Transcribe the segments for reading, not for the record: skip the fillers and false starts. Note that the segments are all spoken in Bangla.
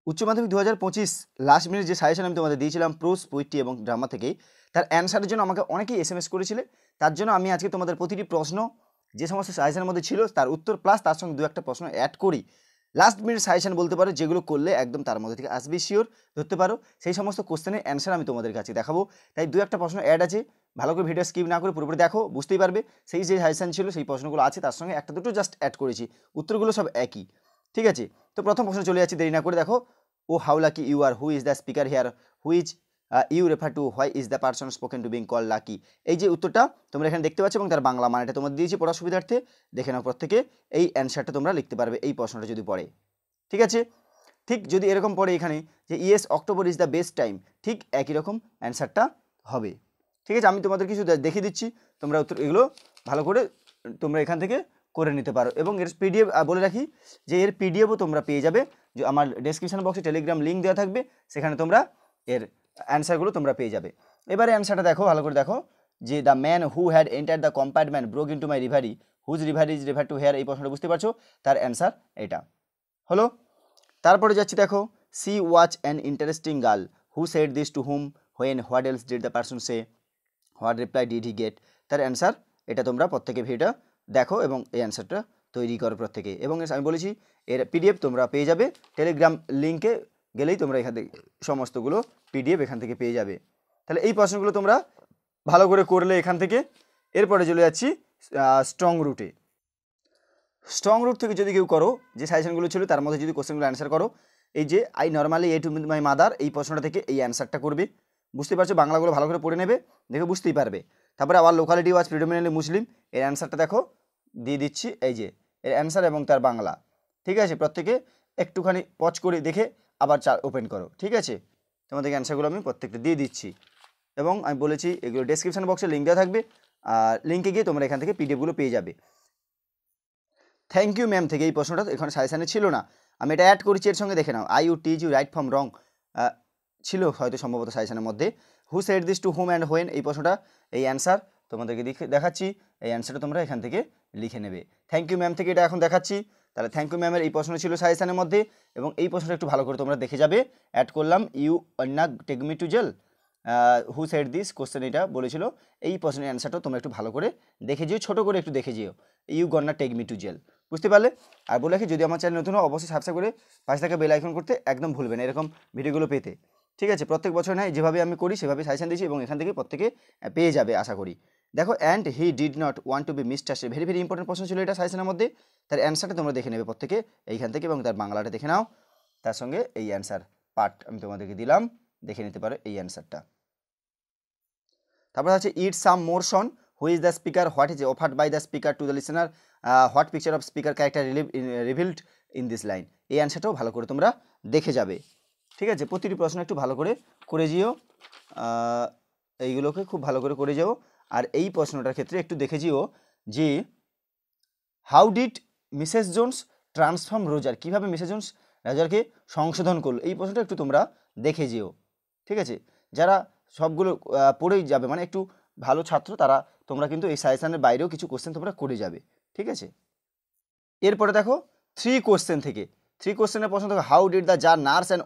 উচ্চ মাধ্যমিক 2025 লাস্ট মিনিট যে সাজেশন আমি তোমাদের দিয়েছিলাম প্রোজ, পোয়েট্রি এবং ড্রামা থেকে, তার অ্যান্সারের জন্য আমাকে অনেকেই এসএমএস করেছিলে। তার জন্য আমি আজকে তোমাদের প্রতিটি প্রশ্ন যে সমস্ত সাজেশনের মধ্যে ছিল তার উত্তর প্লাস তার সঙ্গে দু একটা প্রশ্ন অ্যাড করি। লাস্ট মিনিট সাজেশন বলতে পারো, যেগুলো করলে একদম তার মধ্যে থেকে আসবে শিওর ধরতে পারো, সেই সমস্ত কোশ্চেনের অ্যান্সার আমি তোমাদের কাছে দেখাবো। তাই দু একটা প্রশ্ন অ্যাড আছে, ভালো করে ভিডিও স্কিপ না করে পুরোপুরি দেখো, বুঝতেই পারবে। সেই যে সাজেশন ছিল সেই প্রশ্নগুলো আছে, তার সঙ্গে একটা দুটো জাস্ট অ্যাড করেছি, উত্তরগুলো সব একই। ঠিক আছে, তো প্রথম প্রশ্ন চলে যাচ্ছি, দেরি না করে দেখো। Oh how lucky you are, who is the speaker here, which you refer to, why is the person spoken to being call lucky. এই যে উত্তরটা তোমরা এখানে দেখতে পাচ্ছ এবং তার বাংলা মানেটা তোমাদের দিয়েছি পড়ার সুবিধার্থে, দেখে নাও প্রত্যেকে। এই অ্যান্সারটা তোমরা লিখতে পারবে এই প্রশ্নটা যদি পড়ে। ঠিক আছে, ঠিক যদি এরকম পড়ে এখানে যে yes October is the best time, ঠিক একই রকম অ্যান্সারটা হবে। ঠিক আছে, আমি তোমাদের কিছু দেখিয়ে দিচ্ছি, তোমরা উত্তর এগুলো ভালো করে তোমরা এখান থেকে করে নিতে পারো। এবং এর পিডিএফ বলে রাখি যে এর পিডিএফও তোমরা পেয়ে যাবে, যে আমার ডেসক্রিপশন বক্সে টেলিগ্রাম লিঙ্ক দেওয়া থাকবে, সেখানে তোমরা এর অ্যান্সারগুলো তোমরা পেয়ে যাবে। এবারে অ্যান্সারটা দেখো, ভালো করে দেখো যে the man who had enter the compartment broke into my reverie, whose reverie is রিভার টু হেয়ার, এই প্রশ্নটা বুঝতে পারছো, তার অ্যান্সার এটা হলো। তারপরে যাচ্ছি দেখো, see watch an interesting girl, who said this to whom, when, what else did the person say, what reply did he get, তার অ্যান্সার এটা। তোমরা প্রত্যেকে ভিডিওটা দেখো এবং এই অ্যান্সারটা তৈরি করো প্রত্যেকে। এবং আমি বলেছি এর পিডিএফ তোমরা পেয়ে যাবে টেলিগ্রাম লিঙ্কে গেলেই, তোমরা এখান থেকে সমস্তগুলো পিডিএফ এখান থেকে পেয়ে যাবে। তাহলে এই প্রশ্নগুলো তোমরা ভালো করে করলে এখান থেকে। এরপরে চলে যাচ্ছি স্ট্রং রুটে। স্ট্রং রুট থেকে যদি কেউ করো, যে সাজেশনগুলো ছিল তার মধ্যে যদি কোশ্চেনগুলো অ্যান্সার করো, এই যে I normally A to my mother, এই প্রশ্নটা থেকে এই অ্যান্সারটা করবে। বুঝতে পারছো, বাংলাগুলো ভালো করে পড়ে নেবে, দেখে বুঝতেই পারবে। তারপরে আবার লোকালিটি ওয়াজ প্রিডোমিনেন্টলি মুসলিম, এর অ্যান্সারটা দেখো দিয়ে দিচ্ছি, এই যে এর অ্যান্সার এবং তার বাংলা। ঠিক আছে, প্রত্যেকে একটুখানি পজ করে দেখে আবার ওপেন করো। ঠিক আছে, তোমাদেরকে অ্যান্সারগুলো আমি প্রত্যেকটা দিয়ে দিচ্ছি এবং আমি বলেছি এগুলো ডেসক্রিপশন বক্সে লিঙ্ক দেওয়া থাকবে, আর লিঙ্কে গিয়ে তোমরা এখান থেকে পিডিএফগুলো পেয়ে যাবে। থ্যাংক ইউ ম্যাম থেকে এই প্রশ্নটা এখানে সাজেশানে ছিল না, আমি এটা অ্যাড করেছি, এর সঙ্গে দেখে নাও। I you teach you right from wrong ছিল হয়তো সম্ভবত সাজেশানের মধ্যে। Who said this to whom and when, এই প্রশ্নটা এই অ্যান্সার তোমাদেরকে দেখাচ্ছি, এই অ্যান্সারটা তোমরা এখান থেকে লিখে নেবে। থ্যাংক ইউ ম্যাম থেকে এটা এখন দেখাচ্ছি, তাহলে থ্যাংক ইউ ম্যামের এই প্রশ্ন ছিল সাজেশানের মধ্যে, এবং এই প্রশ্নটা একটু ভালো করে তোমরা দেখে যাবে। অ্যাড করলাম you wanna take me to jail, who said this question এটা বলেছিল, এই প্রশ্নের অ্যান্সারটা তোমরা একটু ভালো করে দেখে যেও, ছোটো করে একটু দেখে যেও, you gonna take me to jail. বুঝতে পারলে? আর বলে রাখি, যদি আমার চ্যানেল নতুন হয় অবশ্যই সাবস্ক্রাইব করে পাশে থাকা বেল আইকন করতে একদম ভুলবেন না এরকম ভিডিওগুলো পেতে। ঠিক আছে, প্রত্যেক বছর নয়, যেভাবে আমি করি সেভাবে সাজেশন দিয়েছি এবং এখান থেকে প্রত্যেকে পেয়ে যাবে আশা করি। দেখো, and he did not want to be mistrusted, very very important প্রশ্ন ছিল এটা সাজেশনের মধ্যে, তার অ্যান্সারটা তোমরা দেখে নেবে প্রত্যেকে এইখান থেকে, এবং তার বাংলাটা দেখে নাও, তার সঙ্গে এই অ্যান্সার পার্ট আমি তোমাদেরকে দিলাম, দেখে নিতে পারো এই অ্যান্সারটা। তারপর হচ্ছে ইট সাম মোরশন, who is the speaker, what is offered by the speaker to the listener, what picture of speaker character revealed in this line, এই অ্যান্সারটাও ভালো করে তোমরা দেখে যাবে। ঠিক আছে, প্রতিটি প্রশ্ন একটু ভালো করে যেও, এইগুলোকে খুব ভালো করে যেও। আর এই প্রশ্নটার ক্ষেত্রে একটু দেখে যেও যে how did Mrs Jones transform রোজার, কীভাবে মিসেস জোন্স রোজারকে সংশোধন করলো, এই প্রশ্নটা একটু তোমরা দেখে যেও। ঠিক আছে, যারা সবগুলো পড়েই যাবে মানে একটু ভালো ছাত্র, তারা তোমরা কিন্তু এই সাজেশনের বাইরেও কিছু কোশ্চেন তোমরা করে যাবে। ঠিক আছে, এরপরে দেখো থ্রি কোশ্চেনের প্রশ্ন দেখো, how did the jar nurse and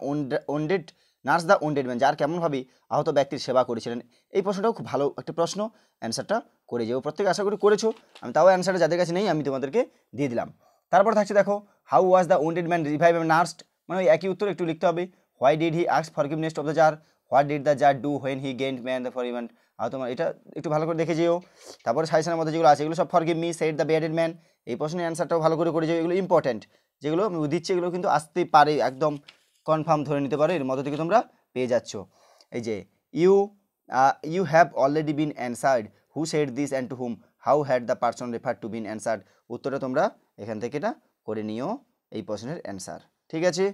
wounded nurse the wounded man, যার কেমনভাবে আহত ব্যক্তির সেবা করেছিলেন, এই প্রশ্নটাও খুব ভালো একটা প্রশ্ন, অ্যান্সারটা করে যাও প্রত্যেকে, আশা করি করেছো, আমি তাও অ্যান্সারটা যাদের কাছে নেই আমি তোমাদেরকে দিয়ে দিলাম। তারপর থাকছে দেখো, how was the wounded man revive and nursed, মানে ওই একই উত্তর একটু লিখতে হবে। Why did he ask forgiveness of the czar, what did the czar do when he gained man the forgiven, আর তোমার এটা একটু ভালো করে দেখে যেও। তারপরে সাজেশনের মধ্যে যেগুলো আছে এগুলো সব forgive me said the bearded man, এই প্রশ্নের অ্যান্সারটাও ভালো করে যাও, এগুলো ইম্পর্টেন্ট, যেগুলো আমি দিচ্ছি এগুলো কিন্তু আসতেই পারে, একদম কনফার্ম ধরে নিতে পারো, এর মধ্যে থেকে তোমরা পেয়ে যাচ্ছ। এই যে you have already been answered, who said this and to whom, how had the person refer to been answered, উত্তরটা তোমরা এখান থেকে এটা করে নিও এই প্রশ্নের অ্যান্সার। ঠিক আছে,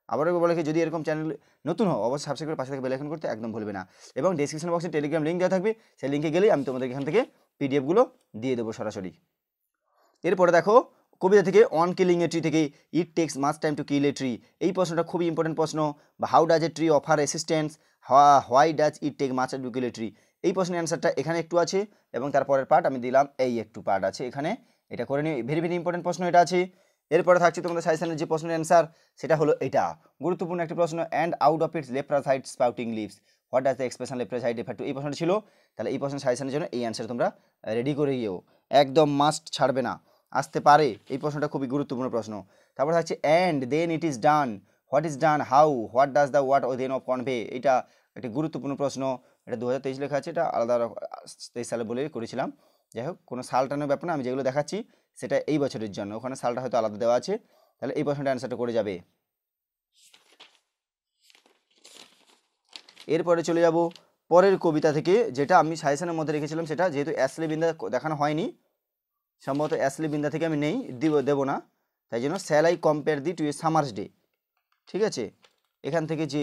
আবারও বলে যদি এরকম চ্যানেল নতুন হও অবশ্যই সাবস্ক্রাইব করে পাশে থেকে বেল আইকন করতে একদম ভুলবে না, এবং ডেসক্রিপশন বক্সে টেলিগ্রাম লিঙ্ক দেওয়া থাকবে, সেই লিঙ্কে গেলেই আমি তোমাদের এখান থেকে পিডিএফগুলো দিয়ে দেবো সরাসরি। এরপরে দেখো কবিতা থেকে অন কিলিং এ ট্রি থেকে it takes much time to kill a tree, এই প্রশ্নটা খুবই ইম্পর্টেন্ট প্রশ্ন, বা how does a tree offer resistance, why does it take much time to kill a tree, এই প্রশ্নের অ্যান্সারটা এখানে একটু আছে, এবং তারপরের পার্ট আমি দিলাম এই একটু পার্ট আছে এখানে, এটা করে নিয়ে ভেরি ভেরি ইম্পর্টেন্ট প্রশ্ন এটা আছে। এরপরে থাকছে তোমাদের সাজেশনের যে প্রশ্নের অ্যান্সার সেটা হলো এটা, গুরুত্বপূর্ণ একটি প্রশ্ন। And out of its left side spouting leaves what does the expression left side refer to, এই প্রশ্নটা ছিল। তাহলে এই প্রশ্নের সাজেশনের জন্য এই অ্যান্সার তোমরা রেডি করে গিয়েও একদম মাস্ট ছাড়বে না, আসতে পারে এই প্রশ্নটা, খুবই গুরুত্বপূর্ণ প্রশ্ন। তারপর থাকছে and then it is done what is done how what does the what oh then of convey, এটা একটি গুরুত্বপূর্ণ প্রশ্ন। এটা 2023 লেখা আছে, এটা আলাদা 23 সালে বলে করেছিলাম। যাই হোক, কোনো সালটানোর ব্যাপার না, আমি যেগুলো দেখাচ্ছি সেটা এই বছরের জন্য, ওখানে সালটা হয়তো আলাদা দেওয়া আছে। তাহলে এই প্রশ্নটা অ্যান্সারটা করে যাবে। এরপরে চলে যাব পরের কবিতা থেকে, যেটা আমি সাজেশনের মধ্যে রেখেছিলাম, সেটা যেহেতু অ্যাশলি বিন্দা দেখানো হয়নি, সম্ভবত অ্যাশলি বিন্দা থেকে আমি দেবো না, তাই জন্য shall I compare thee to a summer's day. ঠিক আছে, এখান থেকে যে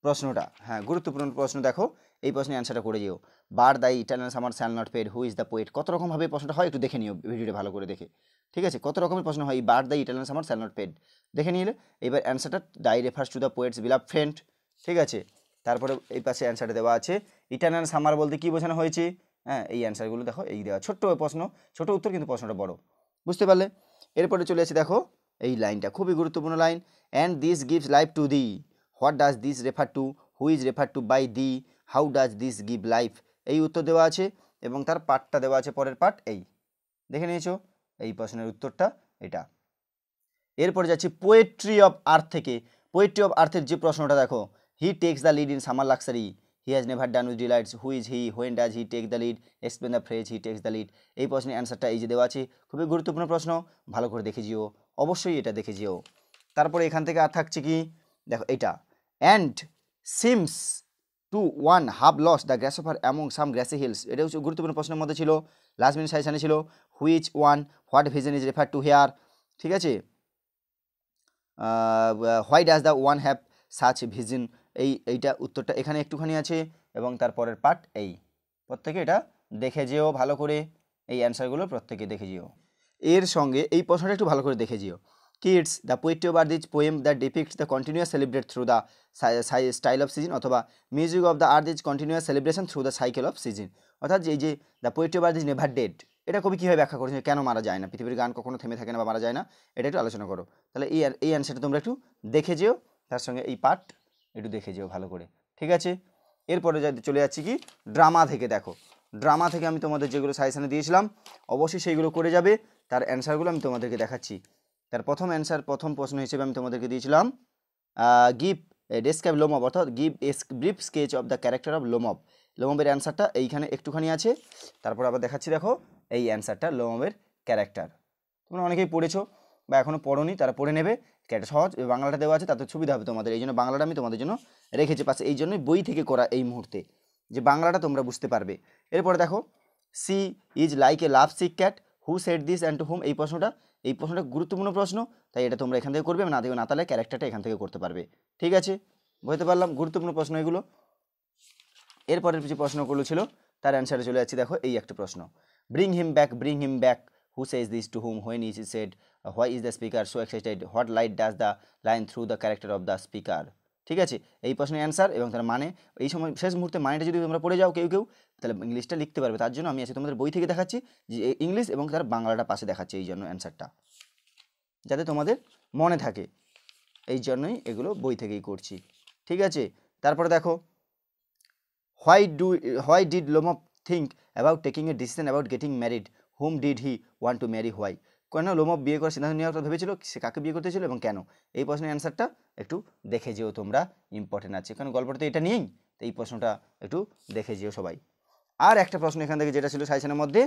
প্রশ্নটা, হ্যাঁ গুরুত্বপূর্ণ প্রশ্ন, দেখো এই প্রশ্নের অ্যান্সারটা করে যেও। Bar the eternal summer shall not fade who is the poet, কত রকমভাবে প্রশ্নটা হয় একটু দেখে নিও ভিডিওটা ভালো করে দেখে। ঠিক আছে, কত রকমের প্রশ্ন হয়, bar the eternal summer shall not fade দেখে নিলে। এবার অ্যান্সারটা thy refers to the poet's beloved friend. ঠিক আছে, তারপরে এই পাশে অ্যান্সারটা দেওয়া আছে, ইটারনাল সামার বলতে কী বোঝানো হয়েছে। হ্যাঁ, এই অ্যান্সারগুলো দেখো, এই দেওয়া ছোট্ট প্রশ্ন, ছোট উত্তর কিন্তু প্রশ্নটা বড়, বুঝতে পারলে। এরপরে চলে আসে দেখো এই লাইনটা, খুবই গুরুত্বপূর্ণ line. And this gives life to the what does this refer to who is refer to by the how does this give life, এই উত্তর দেওয়া আছে এবং তার পার্টটা দেওয়া আছে, পরের পার্ট এই দেখে নিয়েছো, এই প্রশ্নের উত্তরটা এটা। এরপরে যাচ্ছি পোয়েট্রি অফ আর্থ থেকে। পোয়েট্রি অফ আর্থের যে প্রশ্নটা দেখো, he takes the lead in summer luxury he has never done with delights who is he when does he take the lead explain the phrase he takes the lead, এই প্রশ্নের অ্যান্সারটা এই যে দেওয়া আছে, খুবই গুরুত্বপূর্ণ প্রশ্ন, ভালো করে দেখে যেও, অবশ্যই এটা দেখে যেও। তারপরে এখান থেকে আর থাকছে কি দেখো এটা, and seems to one half lost the grass over among some grassy hills, এটা হচ্ছে গুরুত্বপূর্ণ প্রশ্নের মধ্যে ছিল, লাস্ট মিনিট সাজেশনে ছিল, which one what vision is refer to here. ঠিক আছে, why does the one have such vision, এইটা উত্তরটা এখানে একটুখানি আছে এবং তারপরের পার্ট এই, প্রত্যেকে এটা দেখে যেও ভালো করে, এই অ্যান্সারগুলো প্রত্যেকে দেখে যেও। এর সঙ্গে এই প্রশ্নটা একটু ভালো করে দেখে যেও, kids the poetry of earth is poem that depicts the continuous celebrate through the style of season, অথবা music of the earth is continuous celebration through the cycle of season. অর্থাৎ এই যে the poetry of earth is never dead, এটা কবি কীভাবে ব্যাখ্যা করেছে, কেন মারা যায় না, পৃথিবীর গান কখনো থেমে থাকে না বা মারা যায় না, এটা একটু আলোচনা করো। তাহলে এই অ্যান্সারটা তোমরা একটু দেখে যেও, তার সঙ্গে এই পার্ট একটু দেখে যেও ভালো করে। ঠিক আছে, এরপরে চলে যাচ্ছি কি ড্রামা থেকে। দেখো ড্রামা থেকে আমি তোমাদের যেগুলো সাজেশনে দিয়েছিলাম অবশ্যই সেইগুলো করে যাবে, তার অ্যান্সারগুলো আমি তোমাদেরকে দেখাচ্ছি। তার প্রথম প্রশ্ন হিসেবে আমি তোমাদেরকে দিয়েছিলাম গিভ ডেসক্রাইব লোমব, অর্থাৎ give a brief sketch of the character of Lomov. লোমবের অ্যান্সারটা এইখানে একটুখানি আছে, তারপর আবার দেখাচ্ছি দেখো এই অ্যান্সারটা লোমবের ক্যারেক্টার। তোমরা অনেকেই পড়েছো বা এখনও পড়োনি, তারা পড়ে নেবে, এটা সহজ, বাংলাটা দেওয়া আছে তাতে সুবিধা হবে তোমাদের, এই জন্য বাংলাটা আমি তোমাদের জন্য রেখেছি পাশে, এই জন্যই বই থেকে করা এই মুহূর্তে, যে বাংলাটা তোমরা বুঝতে পারবে। এরপরে দেখো she is like a love sick cat who said this and to whom, এই প্রশ্নটা গুরুত্বপূর্ণ প্রশ্ন, তাই এটা তোমরা এখান থেকে করবে, না দেবে না, তাহলে ক্যারেক্টারটা এখান থেকে করতে পারবে। ঠিক আছে, বুঝতে পারলাম, গুরুত্বপূর্ণ প্রশ্ন এগুলো। এরপরের যে প্রশ্নগুলো ছিল তার অ্যান্সারে চলে যাচ্ছি, দেখো এই একটা প্রশ্ন, bring him back who says this to whom when is said why is the speaker so excited what light does the line throw the character of the speaker. ঠিক আছে, এই প্রশ্নের অ্যান্সার এবং তার মানে, এই সময় শেষ মুহূর্তে মানেটা যদি তোমরা পড়ে যাও কেউ তাহলে ইংলিশটা লিখতে পারবে, তার জন্য আমি আজকে তোমাদের বই থেকে দেখাচ্ছি যে ইংলিশ এবং তার বাংলাটা পাশে দেখাচ্ছি, এই জন্য অ্যান্সারটা যাতে তোমাদের মনে থাকে, এই জন্যই এগুলো বই থেকেই করছি। ঠিক আছে, তারপরে দেখো why did লোমব think about taking a decision about getting married whom did he want to marry why, কেন লোমব বিয়ে করার সিদ্ধান্ত নেওয়ার কথা ভেবেছিল, সে কাকে বিয়ে করতে ছিল এবং কেন, এই প্রশ্নের অ্যান্সারটা একটু দেখে যেও তোমরা, ইম্পর্টেন্ট আছে, কারণ গল্পটা তো এটা নিয়েই, তো এই প্রশ্নটা একটু দেখে যেও সবাই। আর একটা প্রশ্ন এখান থেকে যেটা ছিল সাজেশনের মধ্যে,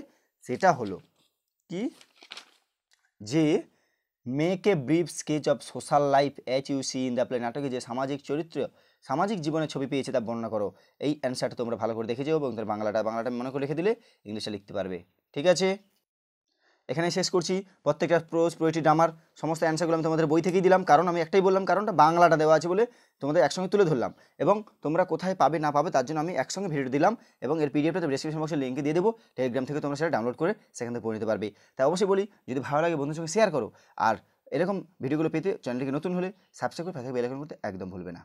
সেটা হলো কি যে make a brief sketch of social life each you see in the play, নাটকে যে সামাজিক জীবনের ছবি পেয়েছে তা বর্ণনা করো, এই অ্যান্সারটা তোমরা ভালো করে দেখে যাও এবং তার বাংলাটা মনে করে রেখে দিলে ইংলিশটা লিখতে পারবে। ঠিক আছে, এখানে শেষ করছি। প্রত্যেকটা প্রোজ পোয়েট্রি ড্রামার সমস্ত অ্যান্সারগুলো আমি তোমাদের বই থেকেই দিলাম, কারণ আমি একটাই বললাম, কারণটা বাংলাটা দেওয়া আছে বলে তোমাদের একসঙ্গে তুলে ধরলাম, এবং তোমরা কোথায় পাবে না পাবে তার জন্য আমি একসঙ্গে ভিডিও দিলাম, এবং এর পিডিএফটা ডেসক্রিপশন বক্সে লিঙ্কে দিয়ে দেবো, টেলিগ্রাম থেকে তোমরা সেটা ডাউনলোড করে সেখান থেকে পড়ে নিতে পারবে। তাই অবশ্যই বলি, যদি ভালো লাগে বন্ধুর সঙ্গে শেয়ার করো, আর এরকম ভিডিওগুলো পেতে চ্যানেলটিকে নতুন হলে সাবস্ক্রাইব করে পাশে বেল আইকন করতে একদম ভুলবে না।